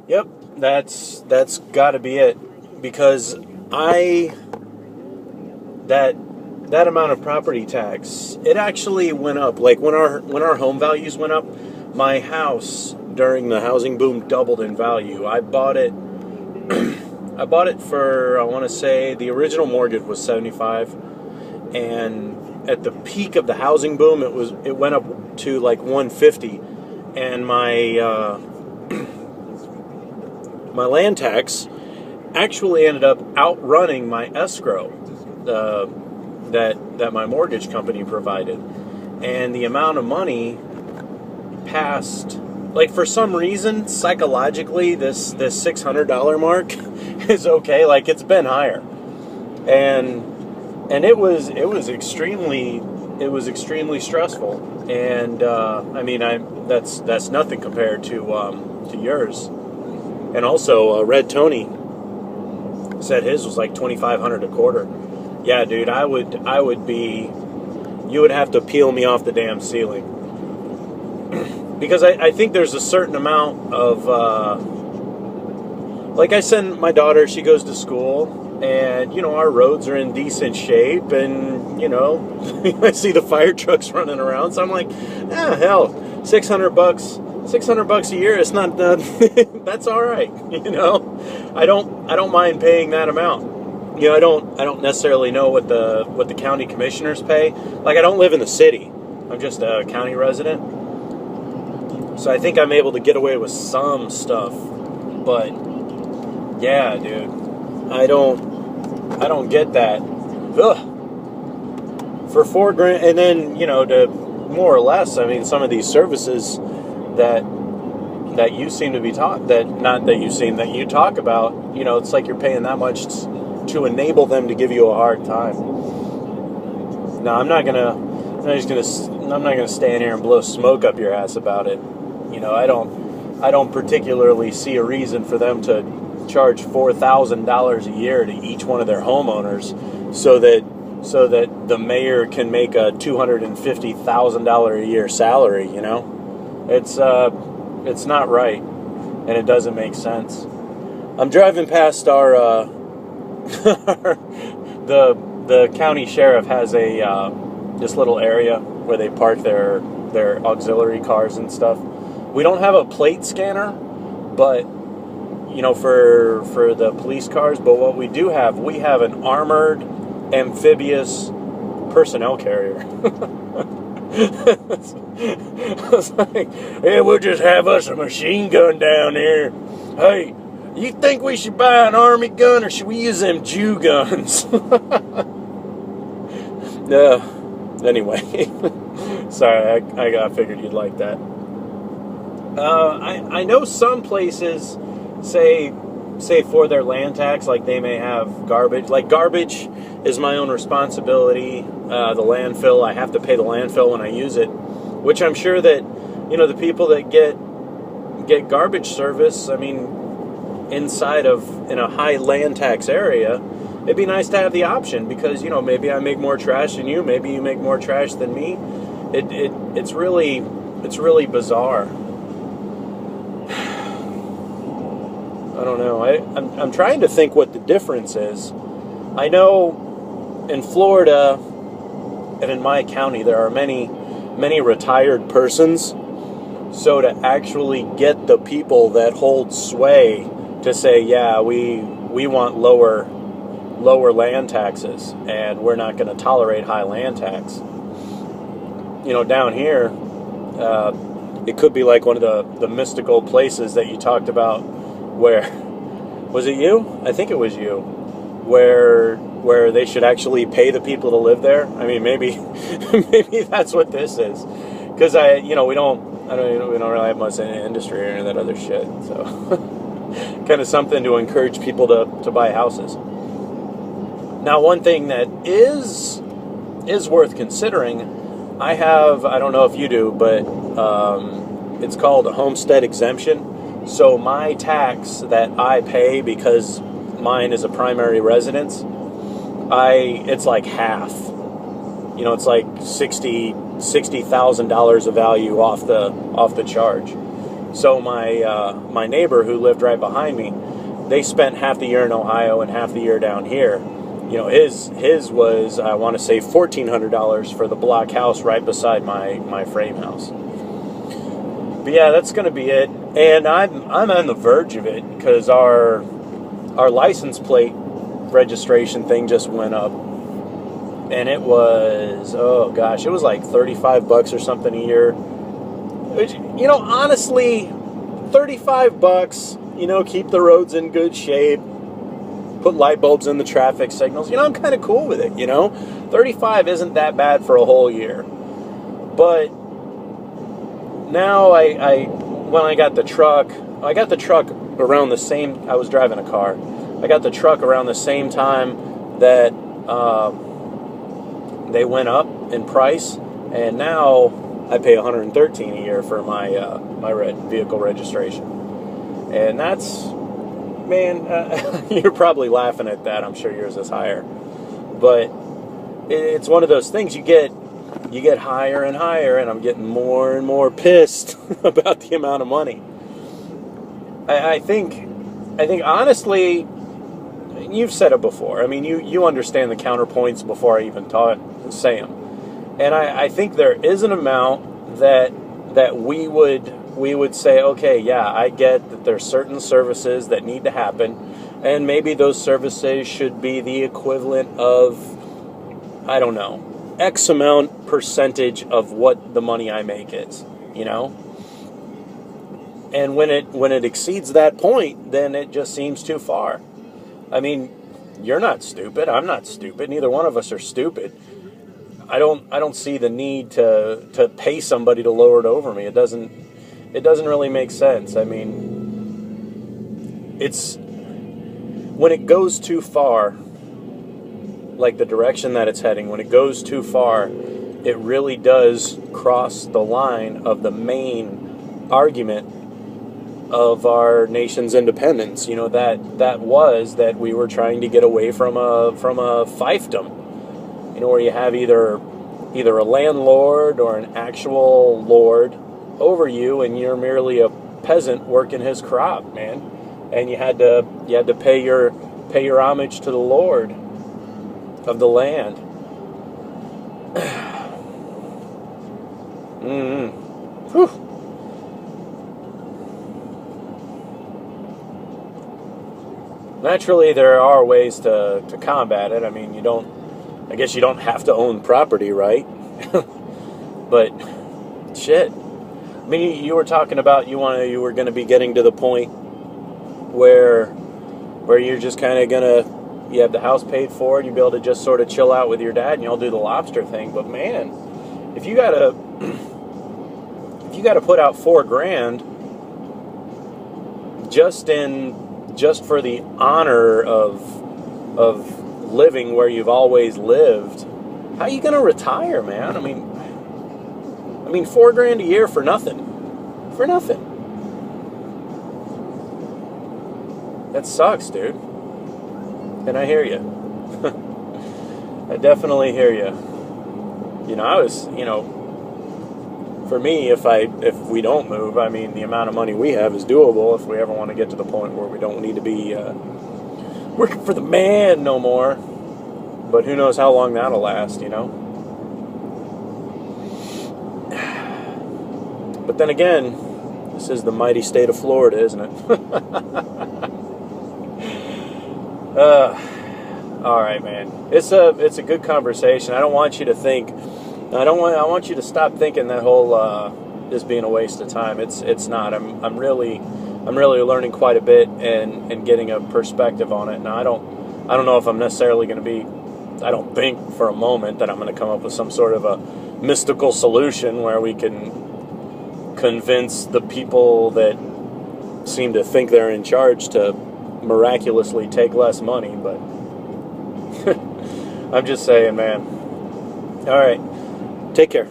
Yep, that's got to be it, because I that that amount of property tax, it actually went up. Like when our home values went up, my house during the housing boom doubled in value. I bought it for, I want to say, the original mortgage was 75, and at the peak of the housing boom it went up to like 150, and my land tax actually ended up outrunning my escrow that my mortgage company provided. And the amount of money passed, like, for some reason, psychologically, this $600 mark is okay. Like, it's been higher, and it was extremely stressful. And I mean, that's nothing compared to yours. And also, Red Tony said his was like $2,500 a quarter. Yeah, dude, I would be. You would have to peel me off the damn ceiling, because I think there's a certain amount of, like, I send my daughter, she goes to school, and, our roads are in decent shape, and, I see the fire trucks running around, so I'm like, hell, $600 a year, it's not, that's all right, I don't mind paying that amount. I don't necessarily know what the county commissioners pay. Like, I don't live in the city. I'm just a county resident. So I think I'm able to get away with some stuff. But yeah, dude, I don't get that. Ugh. For $4,000, and then, to more or less, I mean, some of these services that you seem to be that you talk about, it's like you're paying that much to enable them to give you a hard time. No, I'm not gonna stand here and blow smoke up your ass about it. I don't particularly see a reason for them to charge $4,000 a year to each one of their homeowners, so that the mayor can make a $250,000 a year salary. It's not right, and it doesn't make sense. I'm driving past our the county sheriff has this little area where they park their auxiliary cars and stuff. We don't have a plate scanner, but for the police cars. But what we do have, we have an armored amphibious personnel carrier. I was like, yeah, we'll just have us a machine gun down here. Hey, you think we should buy an army gun, or should we use them Jew guns? Anyway, sorry, I figured you'd like that. I know some places say for their land tax, like, they may have garbage. Like, garbage is my own responsibility. The landfill, I have to pay the landfill when I use it, which I'm sure that, the people that get garbage service, I mean, in a high land tax area, it'd be nice to have the option, because, maybe I make more trash than you, maybe you make more trash than me. It's really bizarre. I don't know. I'm trying to think what the difference is. I know in Florida and in my county there are many retired persons. So to actually get the people that hold sway to say, yeah, we want lower land taxes, and we're not going to tolerate high land tax. Down here, it could be like one of the mystical places that you talked about, where, was it you? I think it was you, where they should actually pay the people to live there. I mean, maybe that's what this is, because we don't really have much in the industry or any of that other shit. So kind of something to encourage people to buy houses. Now, one thing that is worth considering, I don't know if you do, but it's called a homestead exemption. So my tax that I pay, because mine is a primary residence, it's like half. It's like $60,000 of value off the charge. So my neighbor who lived right behind me, they spent half the year in Ohio and half the year down here. You know, his was, I want to say, $1,400 for the block house right beside my frame house. But yeah, that's going to be it. And I'm on the verge of it because our license plate registration thing just went up. And it was, oh gosh, it was like $35 or something a year. Which, you know, honestly, $35, you know, keep the roads in good shape, put light bulbs in the traffic signals. You know, I'm kind of cool with it, you know. 35 isn't that bad for a whole year. But now when I got the truck around the same, I was driving a car. I got the truck around the same time that they went up in price, and now I pay $113 a year for my vehicle registration. And that's, man, you're probably laughing at that. I'm sure yours is higher. But it's one of those things you get higher and higher, and I'm getting more and more pissed about the amount of money. I think honestly, you've said it before. I mean, you understand the counterpoints before I even say them. And I think there is an amount that we would say, okay, yeah, I get that there's certain services that need to happen, and maybe those services should be the equivalent of, I don't know, X amount percentage of what the money I make is, you know? And when it exceeds that point, then it just seems too far. I mean, you're not stupid, I'm not stupid, neither one of us are stupid. I don't see the need to pay somebody to lower it over me. It doesn't really make sense. I mean, it's when it goes too far, like the direction that it's heading, when it goes too far, it really does cross the line of the main argument of our nation's independence. You know, that was that we were trying to get away from a fiefdom. You know, where you have either a landlord or an actual lord over you, and you're merely a peasant working his crop, man. And you had to pay your homage to the Lord of the land. Whew. Naturally, there are ways to combat it. I mean, I guess you don't have to own property, right? But shit. I mean, you were talking about you were going to be getting to the point where you're just kind of you have the house paid for, and you'll be able to just sort of chill out with your dad, and y'all do the lobster thing. But man, if you gotta put out $4,000 just for the honor of living where you've always lived, how are you gonna retire, man? I mean, $4,000 a year for nothing. That sucks, dude. And I hear you. I definitely hear you. You know, for me, if we don't move, I mean, the amount of money we have is doable if we ever want to get to the point where we don't need to be working for the man no more. But who knows how long that'll last, you know? But then again, this is the mighty state of Florida, isn't it? All right, man. It's a good conversation. I don't want you to think. I want you to stop thinking that whole this being a waste of time. It's not. I'm really learning quite a bit and getting a perspective on it. Now I don't know if I'm necessarily going to be. I don't think for a moment that I'm going to come up with some sort of a mystical solution where we can convince the people that seem to think they're in charge to miraculously take less money, but I'm just saying, man. All right. Take care.